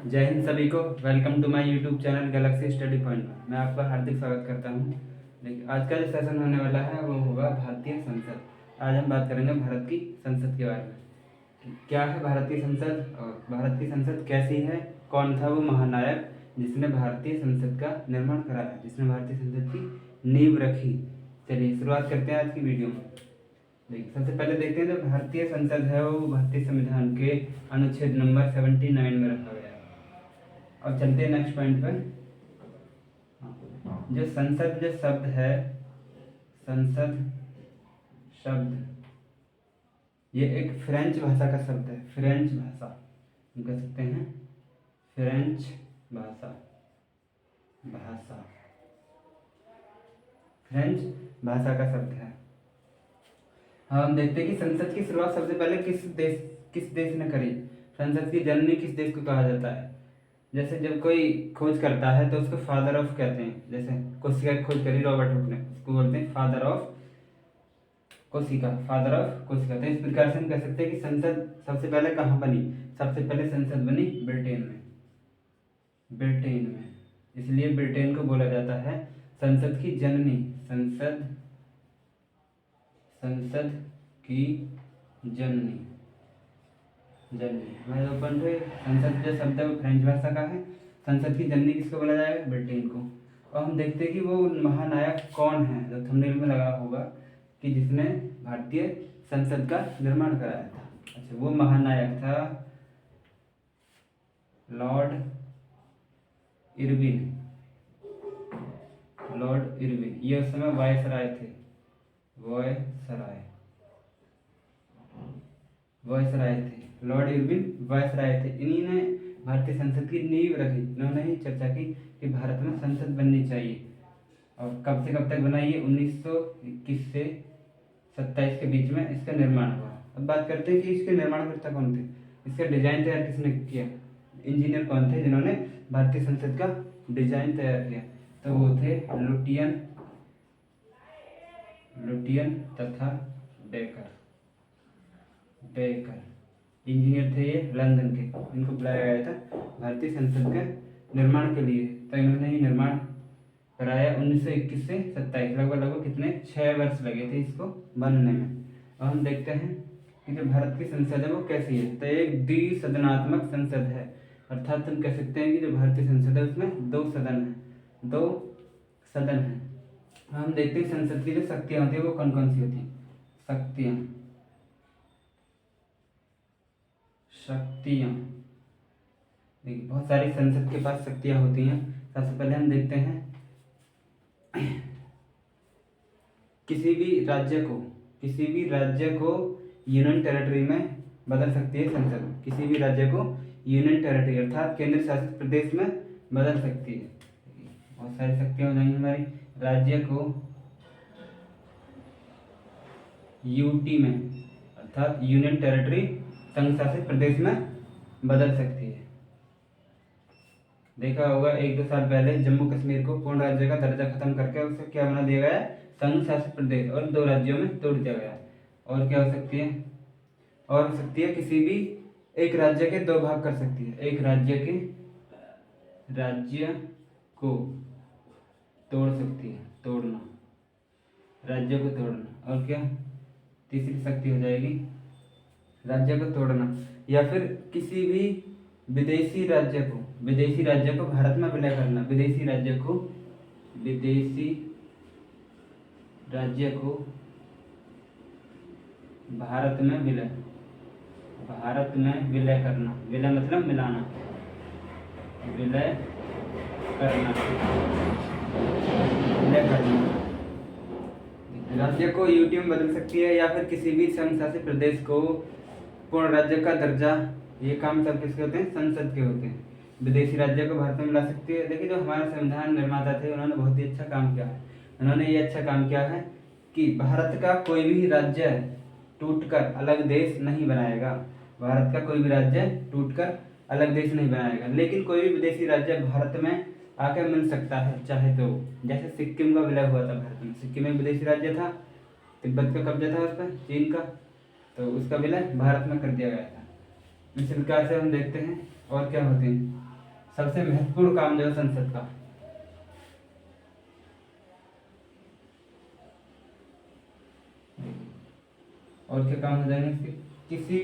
जय हिंद सभी को। Welcome to my YouTube channel Galaxy Study Point में मैं आपका हार्दिक स्वागत करता हूं। देखिए, आज का जो सेशन होने वाला है वो होगा भारतीय संसद। आज हम बात करेंगे भारत की संसद के बारे में कि क्या है भारत की संसद और भारत की संसद कैसी है, कौन था वो महानायक जिसने भारतीय संसद का निर्माण कराया, जिसने भारतीय संसद की नींव रखी। चलिए शुरुआत करते हैं आज की वीडियो में। देखिए, सबसे पहले देखते हैं जो भारतीय संसद है वो भारतीय संविधान के अनुच्छेद नंबर 79 में रखा गया है। अब चलते हैं नेक्स्ट पॉइंट पर। जो संसद जो शब्द है, संसद शब्द ये एक फ्रेंच भाषा का शब्द है। फ्रेंच भाषा हम कह सकते हैं, फ्रेंच भाषा भाषा फ्रेंच भाषा का शब्द है। हम देखते हैं कि संसद की शुरुआत सबसे पहले किस देश ने करी। संसद की जननी किस देश को कहा जाता है। जैसे जब कोई खोज करता है तो उसको फादर ऑफ कहते हैं। जैसे कोशिका की खोज करी रॉबर्ट हुक ने, उसको बोलते हैं फादर ऑफ कोशिका, फादर ऑफ कोशिका। तो इस प्रकार से हम कह सकते हैं कि संसद सबसे पहले कहाँ बनी। सबसे पहले संसद बनी ब्रिटेन में। ब्रिटेन में, इसलिए ब्रिटेन को बोला जाता है संसद की जननी। संसद की जननी जननी हमारे ओपन पे संसद जो शब्द है वो फ्रेंच भाषा का है। संसद की जननी किसको बोला जाएगा, ब्रिटेन को। और हम देखते हैं कि वो महानायक कौन है, जो थंबनेल में लगा होगा कि जिसने भारतीय संसद का निर्माण कराया था। अच्छा, वो महानायक था लॉर्ड इरविन। लॉर्ड इरविन ये उस समय वायसराय थे। वायसराय थे, लॉर्ड इरविन वायसराय थे। इन्हीं ने भारतीय संसद की नींव रखी। इन्होंने ही चर्चा की कि भारत में संसद बननी चाहिए। और कब से कब तक बना, ये 1921 से 27 के बीच में इसका निर्माण हुआ। अब बात करते हैं कि इसके निर्माणकर्ता कौन थे, इसका डिजाइन तैयार किसने किया, इंजीनियर कौन थे जिन्होंने भारतीय संसद का डिजाइन तैयार किया। तो वो थे लुटियन तथा बेकर इंजीनियर थे ये लंदन के। इनको बुलाया गया था भारतीय संसद के निर्माण के लिए। तो इन्होंने ये निर्माण कराया 1921 से 27, लगभग कितने 6 वर्ष लगे थे इसको बनने में। और हम देखते हैं कि जो भारत की संसद है वो कैसी है। तो एक द्विसदनात्मक संसद है, अर्थात हम कह सकते हैं कि जो भारतीय संसद है उसमें दो सदन है। हम देखते हैं संसद की जो शक्तियाँ होती है वो कौन कौन सी होती हैं। शक्तियाँ देखिए, बहुत सारी संसद के पास शक्तियाँ होती हैं। सबसे पहले हम देखते हैं किसी भी राज्य को यूनियन टेरिटरी में बदल सकती है संसद। किसी भी राज्य को यूनियन टेरिटरी अर्थात केंद्र शासित प्रदेश में बदल सकती है। बहुत सारी शक्तियाँ हो जाएंगी हमारी। राज्य को यूटी में अर्थात यूनियन टेरिटरी संघ शासित प्रदेश में बदल सकती है। देखा होगा 1-2 साल पहले जम्मू कश्मीर को पूर्ण राज्य का दर्जा खत्म करके उसे क्या बना दिया गया, संघ शासित प्रदेश, और 2 राज्यों में तोड़ दिया गया। और क्या हो सकती है, और हो सकती है किसी भी एक राज्य के 2 भाग कर सकती है। एक राज्य को तोड़ सकती है, राज्य को तोड़ना। और क्या तीसरी शक्ति हो जाएगी राज्य को तोड़ना, या फिर किसी भी विदेशी राज्य को भारत में विलय करना। विदेशी राज्य को भारत में विलय करना। विलय मतलब मिलाना, विलय करना। राज्य को यूटी में बदल सकती है, या फिर किसी भी संघ शासित प्रदेश को पूर्ण राज्य का दर्जा। ये काम सब किसके होते हैं, संसद के होते हैं। विदेशी राज्य को भारत में मिला सकती है। देखिए, जो हमारे संविधान निर्माता थे उन्होंने बहुत ही अच्छा काम किया है। उन्होंने ये अच्छा काम किया है कि भारत का कोई भी राज्य टूटकर अलग देश नहीं बनाएगा। भारत का कोई भी राज्य टूटकर अलग देश नहीं बनाएगा, लेकिन कोई भी विदेशी राज्य भारत में आके मिल सकता है चाहे तो। जैसे सिक्किम का विलय हुआ था भारत में। सिक्किम एक विदेशी राज्य था, तिब्बत का कब्जा था उस पर चीन का, तो उसका विलय भारत में कर दिया गया था। इसी प्रकार से हम देखते हैं और क्या होते हैं। सबसे महत्वपूर्ण काम जो है संसद का, और क्या काम हो जाएंगे इसके, किसी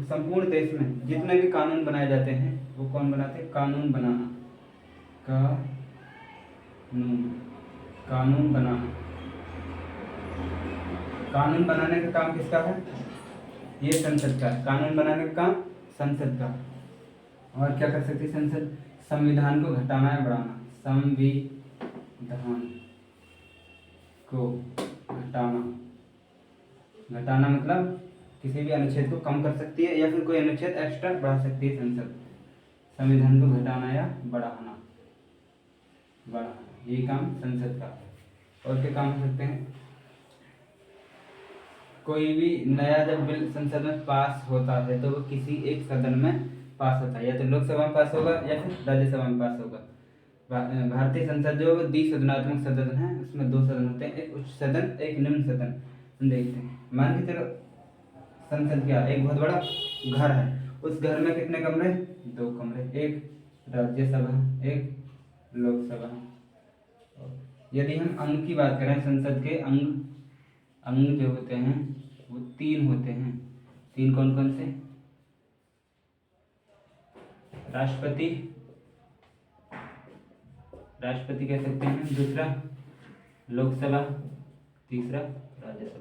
संपूर्ण देश में जितने भी कानून बनाए जाते हैं वो कौन बनाते हैं, कानून बनाना, कानून बनाना, कानून बनाने का काम किसका है, ये संसद का, कानून बनाने का काम संसद का। और क्या कर सकती है संसद, संविधान को घटाना या बढ़ाना, संविधान को घटाना, घटाना मतलब किसी भी अनुच्छेद को कम कर सकती है या फिर कोई अनुच्छेद एक्स्ट्रा बढ़ा सकती है संसद, संविधान को घटाना या बढ़ाना, बढ़ाना, ये काम संसद का। और क्या काम हो सकते हैं, कोई भी नया जब बिल संसद में पास होता है तो वो किसी एक सदन में पास होता है, या तो लोकसभा में पास होगा या फिर राज्यसभा में पास होगा। भारतीय संसद जो द्विसदनात्मक सदन है, उसमें दो सदन होते हैं, एक उच्च सदन एक निम्न सदन। हम देखते हैं, मान के चलो संसद क्या, एक बहुत बड़ा घर है, उस घर में कितने कमरे, दो कमरे, एक राज्यसभा एक लोकसभा। यदि हम अंग की बात करें, संसद के अंग, अंग जो होते हैं वो तीन होते हैं, तीन कौन कौन से, राष्ट्रपति, राष्ट्रपति कह सकते हैं, दूसरा लोकसभा, तीसरा राज्यसभा।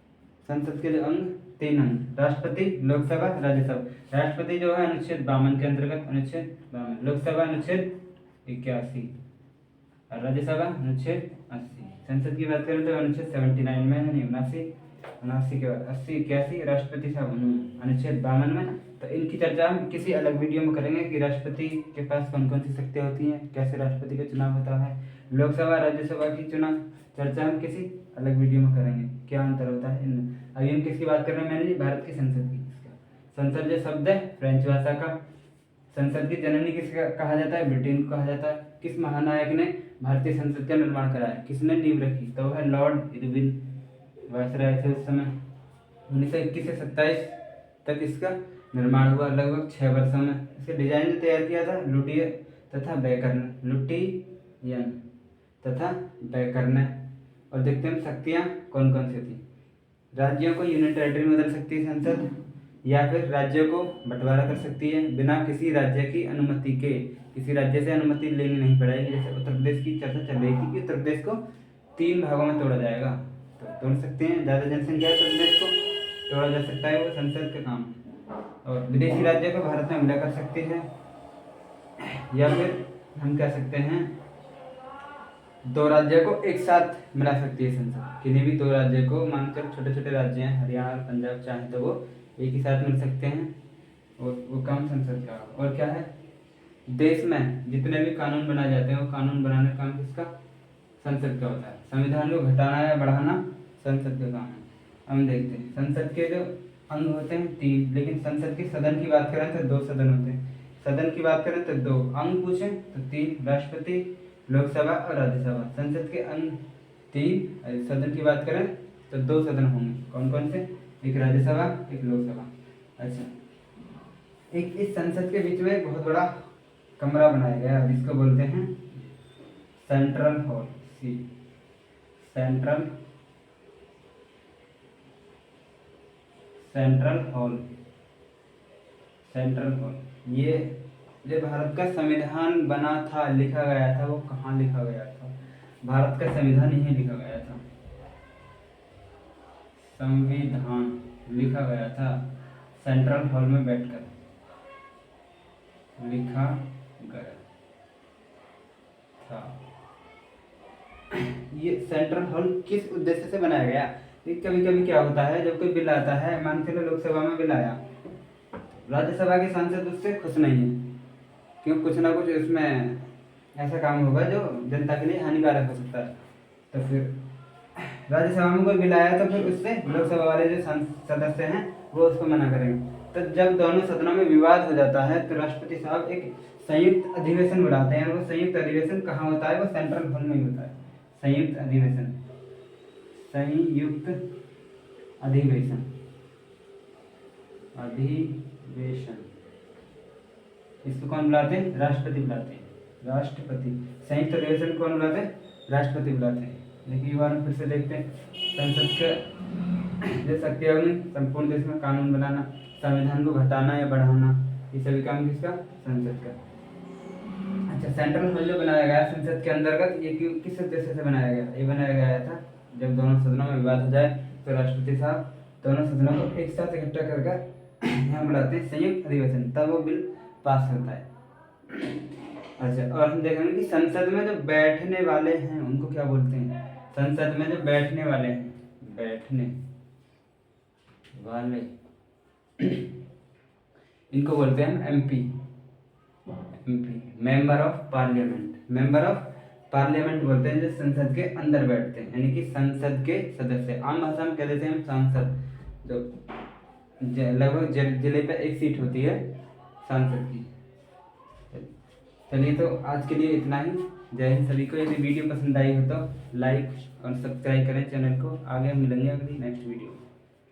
संसद के जो अंग, तीन अंग, राष्ट्रपति लोकसभा राज्यसभा। राष्ट्रपति जो है अनुच्छेद 52 के अंतर्गत, अनुच्छेद 52, लोकसभा अनुच्छेद 81 और राज्यसभा अनुच्छेद 80। संसद की बात करें तो अनुच्छेद 79 में, यानी 79 के बाद 80 81, राष्ट्रपति साहब अनुच्छेद 52 में। तो इनकी चर्चा हम किसी अलग वीडियो में करेंगे कि राष्ट्रपति के पास कौन कौन सी शक्तियाँ होती हैं, कैसे राष्ट्रपति का चुनाव होता है, लोकसभा राज्यसभा की चुनाव चर्चा हम किसी अलग वीडियो में करेंगे, क्या अंतर होता है इनमें। अभी हम किसकी बात कर रहे हैं, मैंने जी भारत की संसद की। संसद जो शब्द है फ्रेंच भाषा का, संसद की जननी किसका कहा जाता है, ब्रिटेन को कहा जाता है। किस महानायक ने भारतीय संसद का निर्माण कराया, किसने नींव रखी, तो है लॉर्ड इरविन वायसराय थे उस समय। 1921 से 27 तक इसका निर्माण हुआ, लगभग 6 वर्षों में। इसका डिजाइन जो तैयार किया था लुटियर तथा बैकर्न, लुटियन तथा बैकर्न। और देखते हैं शक्तियाँ कौन कौन सी थी। राज्यों को यूनियन टेरिटरी में बदल सकती है संसद, या फिर राज्यों को बंटवारा कर सकती है बिना किसी राज्य की अनुमति के, किसी राज्य से अनुमति लेनी नहीं पड़ेगी। जैसे उत्तर प्रदेश की चर्चा चल रही थी कि उत्तर प्रदेश को 3 भागों में तोड़ा जाएगा, तो तोड़ सकते हैं, ज़्यादा जनसंख्या है उत्तर प्रदेश को तोड़ा जा सकता है, वो संसद का काम। और विदेशी राज्यों को भारत में हमला कर सकती है, या फिर हम कह सकते हैं 2 राज्यों को एक साथ मिला सकती है संसद, किन्हीं भी 2 राज्यों को, मानकर छोटे छोटे राज्य हैं हरियाणा और पंजाब, चाहे तो वो एक ही साथ मिल सकते हैं, और वो काम संसद का। और क्या है, देश में जितने भी कानून बनाए जाते हैं वो कानून बनाने का काम किसका, संसद का होता है। संविधान को घटाना या बढ़ाना संसद का काम है। हम देखते हैं संसद के जो अंग होते हैं 3, लेकिन संसद के सदन की बात करें तो 2 सदन होते हैं। सदन की बात करें तो 2, अंग पूछें तो 3, राष्ट्रपति लोकसभा और राज्यसभा। संसद के अंग 3, सदन की बात करें तो 2 सदन होंगे, कौन कौन से, एक राज्यसभा एक लोकसभा। अच्छा, एक इस संसद के बीच में एक बहुत बड़ा कमरा बनाया गया है जिसको बोलते हैं central hall, central hall, central hall. ये जब भारत का संविधान बना था, लिखा गया था, वो कहाँ लिखा गया था, भारत का संविधान यहीं लिखा गया था, संविधान लिखा गया था सेंट्रल हॉल में बैठकर लिखा गया था। ये सेंट्रल हॉल किस उद्देश्य से बनाया गया, कभी कभी क्या होता है जब कोई बिल आता है, मान के लो लोकसभा में बिल आया, राज्यसभा के सांसद उससे खुश नहीं है, क्यों, कुछ ना कुछ उसमें ऐसा काम होगा जो जनता के लिए हानिकारक हो सकता है। तो फिर राज्यसभा में कोई बिल आया तो फिर उससे लोकसभा वाले जो सदस्य हैं वो उसको मना करेंगे। तो जब दोनों सदनों में विवाद हो जाता है तो राष्ट्रपति साहब एक संयुक्त अधिवेशन बुलाते हैं। वो संयुक्त अधिवेशन कहाँ होता है, वो सेंट्रल हॉल में ही होता है। संयुक्त अधिवेशन, संयुक्त अधिवेशन, अधिवेशन, इसको कौन बुलाते हैं, राष्ट्रपति बुलाते हैं। राष्ट्रपति। संयुक्त अधिवेशन कौन बुलाते हैं? राष्ट्रपति बुलाते हैं। देखिए एक बार फिर से देखते हैं। संसद के जो शक्ति है उन्हें संपूर्ण देश में कानून बनाना, संविधान को घटाना या बढ़ाना, ये सभी काम किसका? संसद का। अच्छा, सेंट्रल हॉल जो बनाया गया संसद के अंतर्गत, ये किस उद्देश्य से बनाया गया? ये बनाया गया था जब दोनों सदनों में विवाद हो जाए तो राष्ट्रपति साहब दोनों सदनों को एक साथ इकट्ठा कर यहाँ बुलाते हैं संयुक्त अधिवेशन, तब वो बिल पास होता है। अच्छा, और हम देखेंगे कि संसद में जो बैठने वाले हैं उनको क्या बोलते हैं? संसद में जो बैठने वाले हैं, बैठने वाले इनको बोलते हैं MP. Member of parliament. Member of parliament बोलते हैं जो संसद के अंदर बैठते हैं, यानी कि संसद के सदस्य। आम भाषा में कह देते हैं सांसद, जो लगभग जिले पे एक सीट होती है सांसद की। चलिए, तो आज के लिए इतना ही। जय हिंद सभी को। यदि वीडियो पसंद आई हो तो लाइक और सब्सक्राइब करें चैनल को। आगे मिलेंगे अगली नेक्स्ट वीडियो।